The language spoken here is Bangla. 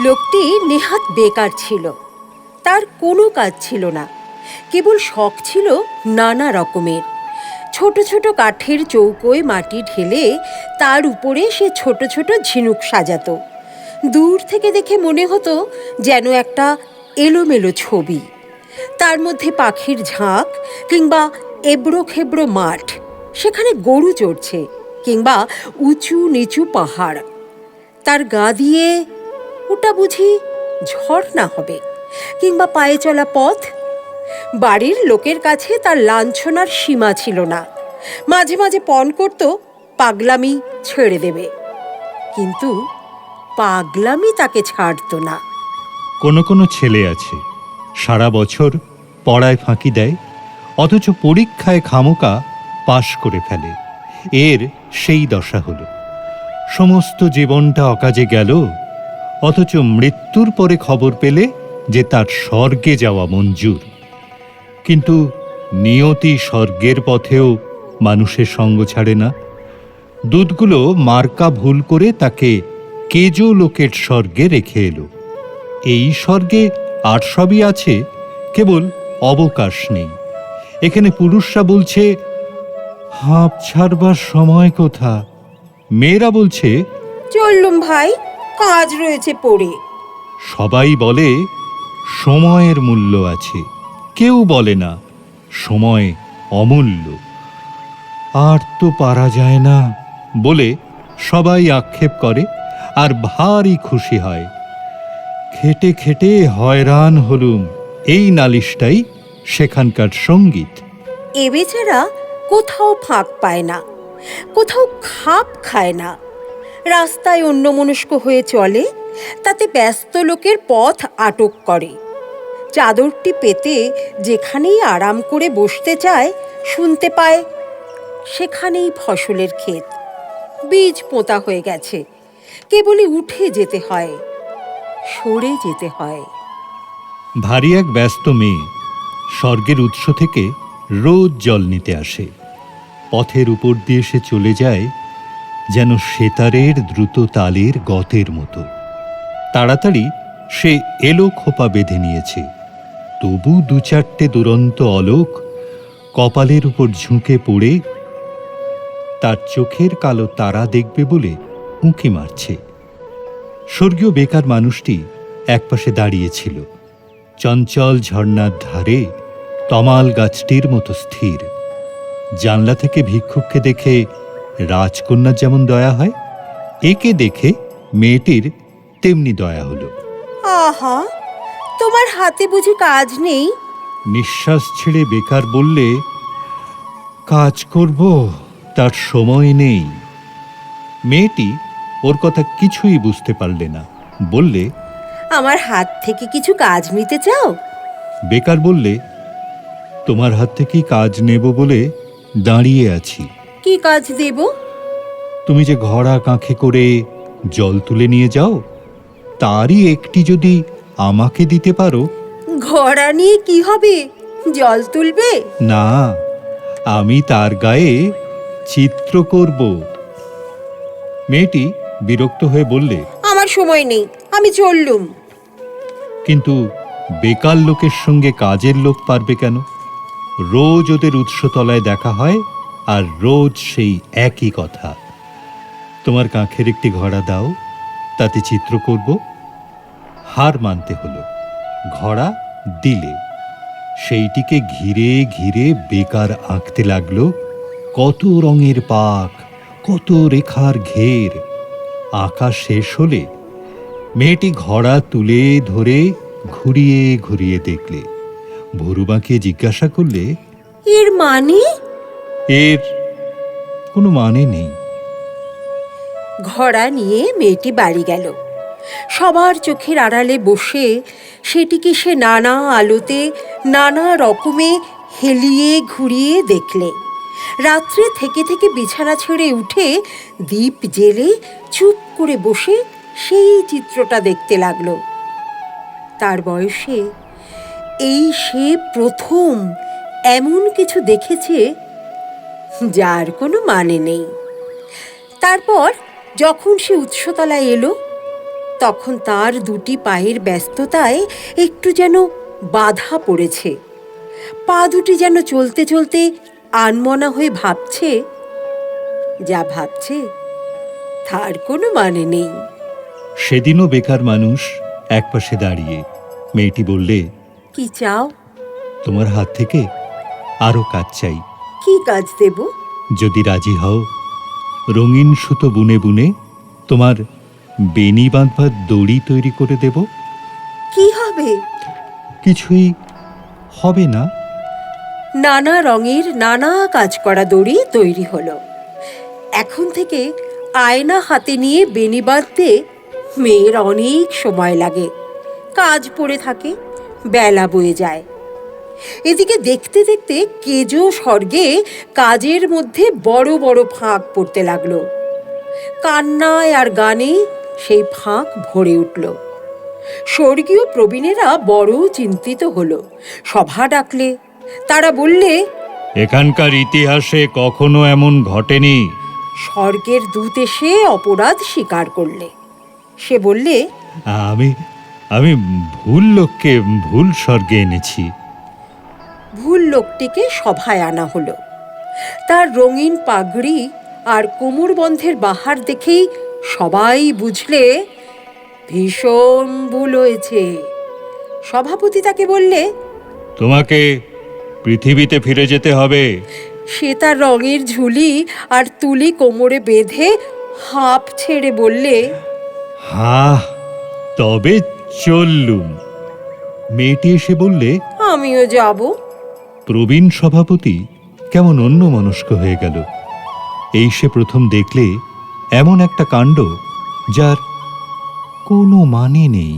লোকটি নেহাত বেকার ছিল। তার কোনো কাজ ছিল না, কেবল শখ ছিল নানা রকমের। ছোট ছোট কাঠের চৌকোয় মাটি ঢেলে তার উপরে সে ছোট ছোট ঝিনুক সাজাতো। দূর থেকে দেখে মনে হতো যেন একটা এলোমেলো ছবি। তার মধ্যে পাখির ঝাঁক কিংবা এবড়ো খেবড়ো মাঠ, সেখানে গরু চড়ছে, কিংবা উঁচু নিচু পাহাড়। তার গা দিয়ে ওটা বুঝি ঝর্ণা হবে, কিংবা পায়ে চলা পথ। বাড়ির লোকের কাছে তার লাঞ্ছনার সীমা ছিল না। মাঝে মাঝে পণ করত পাগলামি ছেড়ে দেবে, কিন্তু পাগলামি তাকে ছাড়ত না। কোনো কোনো ছেলে আছে সারা বছর পড়ায় ফাঁকি দেয়, অথচ পরীক্ষায় খামোকা পাশ করে ফেলে। এর সেই দশা হলো। সমস্ত জীবনটা অকাজে গেল, অথচ মৃত্যুর পরে খবর পেলে যে তার স্বর্গে যাওয়া মঞ্জুর। কিন্তু নিয়তি স্বর্গের পথেও মানুষের সঙ্গ ছাড়ে না। দুধগুলো মার্কা ভুল করে তাকে কেজো লোকের স্বর্গে রেখে এলো। এই স্বর্গে আর সবই আছে, কেবল অবকাশ নেই। এখানে পুরুষরা বলছে হাঁপ ছাড়বার সময় কোথা, মেয়েরা বলছে চললুম ভাই, কাজ রয়েছে পড়ে। সবাই বলে সময়ের মূল্য আছে, কেউ বলে না সময় অমূল্য। আর তো পারা যায় না বলে সবাই আক্ষেপ করে আর ভারী খুশি হয়। খেটে খেটে হয়রান হলুম, এই নালিশটাই সেখানকার সঙ্গীত। এ বেচারা কোথাও ফাঁক পায় না, কোথাও খাপ খায় না। রাস্তায় অন্যমনস্ক হয়ে চলে, তাতে ব্যস্ত লোকের পথ আটক করে। চাদরটি পেতে যেখানেই আরাম করে বসতে চায়, শুনতে পায় সেখানেই ফসলের ক্ষেত, বীজ পোঁতা হয়ে গেছে, কেবলই উঠে যেতে হয়, সরে যেতে হয়। ভারী এক ব্যস্ত মেয়ে স্বর্গের উৎস থেকে রোজ জল নিতে আসে। পথের উপর দিয়ে সে চলে যায় যেন সেতারের দ্রুত তালের গতের মতো। তাড়াতাড়ি সে এলো খোপা বেঁধে নিয়েছে, তবু দু চারটে দুরন্ত অলোক কপালের উপর ঝুঁকে পড়ে তার চোখের কালো তারা দেখবে বলে উঁকি মারছে। স্বর্গীয় বেকার মানুষটি একপাশে দাঁড়িয়েছিল, চঞ্চল ঝর্ণার ধারে তমাল গাছটির মতো স্থির। জানলা থেকে ভিক্ষুককে দেখে রাজকন্যার যেমন দয়া হয়, একে দেখে মেয়েটির তেমনি দয়া হলো। আহা, তোমার হাতে বুঝি কাজ নেই? নিঃশ্বাস ছেড়ে বেকার বললে, কাজ করব তার সময় নেই। মেয়েটি ওর কথা কিছুই বুঝতে পারলে না, বললে, আমার হাত থেকে কিছু কাজ নিতে চাও? বেকার বললে, তোমার হাত থেকেই কাজ নেব বলে দাঁড়িয়ে আছি। কি কাজ দেব? তুমি যে ঘড়া কাঁখে করে জল তুলে নিয়ে যাও, তারই একটি যদি আমাকে দিতে পারো। ঘোড়া নিয়ে কি হবে? জল তুলবে? না, আমি তার গায়ে চিত্র করব। মেয়েটি বিরক্ত হয়ে বললে, আমার সময় নেই, আমি চললুম। কিন্তু বেকার লোকের সঙ্গে কাজের লোক পারবে কেন? রোজ ওদের উৎসতলায় দেখা হয়, আর রোজ সেই একই কথা, তোমার কাঁখের একটি ঘড়া দাও, তাতে চিত্র করব। হার মানতে হলো। ঘড়া দিলে। সেইটিকে ঘিরে ঘিরে বেকার আঁকতে লাগলো কত রঙের পাক, কত রেখার ঘের। আঁকা শেষ হলে মেয়েটি ঘড়া তুলে ধরে ঘুরিয়ে ঘুরিয়ে দেখলে। ভুরু বাঁকিয়ে জিজ্ঞাসা করলে, এর মানে? এর কোনো মানে নেই। ঘোড়া নিয়ে মেয়েটি বাড়ি গেল। সবার চোখের আড়ালে বসে সেটিকে সে নানা আলোতে নানা রকমে হেলিয়ে ঘুরিয়ে দেখলে। রাত্রে থেকে থেকে বিছানা ছেড়ে উঠে দীপ জেলে চুপ করে বসে সেই চিত্রটা দেখতে লাগলো। তার বয়সে এই সে প্রথম এমন কিছু দেখেছে যার কোনো মানে নেই। তারপর যখন সে উৎসতলায় এলো, তখন তার দুটি পায়ের ব্যস্ততায় একটু যেন বাধা পড়েছে। পা দুটি যেন চলতে চলতে আনমনা হয়ে ভাবছে, যা ভাবছে তার কোনো মানে নেই। সেদিনও বেকার মানুষ একপাশে দাঁড়িয়ে। মেয়েটি বললে, কি চাও? তোমার হাত থেকে আরো কাজ চাই। কি কাজ দেব? যদি রাজি হও, রঙিন সুতো বুনে বুনে তোমার বেনি বাঁধবার দড়ি তৈরি করে দেব। কি হবে? কিছুই হবে না। নানা রঙের নানা কাজ করা দড়ি তৈরি হলো। এখন থেকে আয়না হাতে নিয়ে বেনি বাঁধতে মেয়ের অনেক সময় লাগে। কাজ পড়ে থাকে, বেলা বয়ে যায়। এদিকে দেখতে দেখতে কেজো স্বর্গে কাজের মধ্যে বড় বড় ফাঁক পড়তে লাগলো। কান্নায় আর গানে সেই ফাঁক ভরে উঠল। স্বর্গীয় প্রবীণেরা বড় চিন্তিত হলো। সভা ডাকলে তারা বললে, এখানকার ইতিহাসে কখনো এমন ঘটেনি। স্বর্গের দূত এসে অপরাধ স্বীকার করলে। সে বললে, আমি আমি ভুল লোককে ভুল স্বর্গে এনেছি। ভুল লোকটিকে সভায় আনা হলো। তার রঙিন পাগড়ি আর কোমরবন্ধের বাহার দেখেই সবাই বুঝলে ভীষণ ভুল হয়েছে। সভাপতি তাকে বললে, তোমাকে পৃথিবীতে ফিরে যেতে হবে। সে তার রঙের ঝুলি আর তুলি কোমরে বেঁধে হাঁপ ছেড়ে বললে, হা, তবে চললুম। মেয়েটি এসে বললে, আমিও যাব। প্রবীণ সভাপতি কেমন অন্যমনস্ক হয়ে গেল। এই সে প্রথম দেখলে এমন একটা কাণ্ড যার কোনো মানে নেই।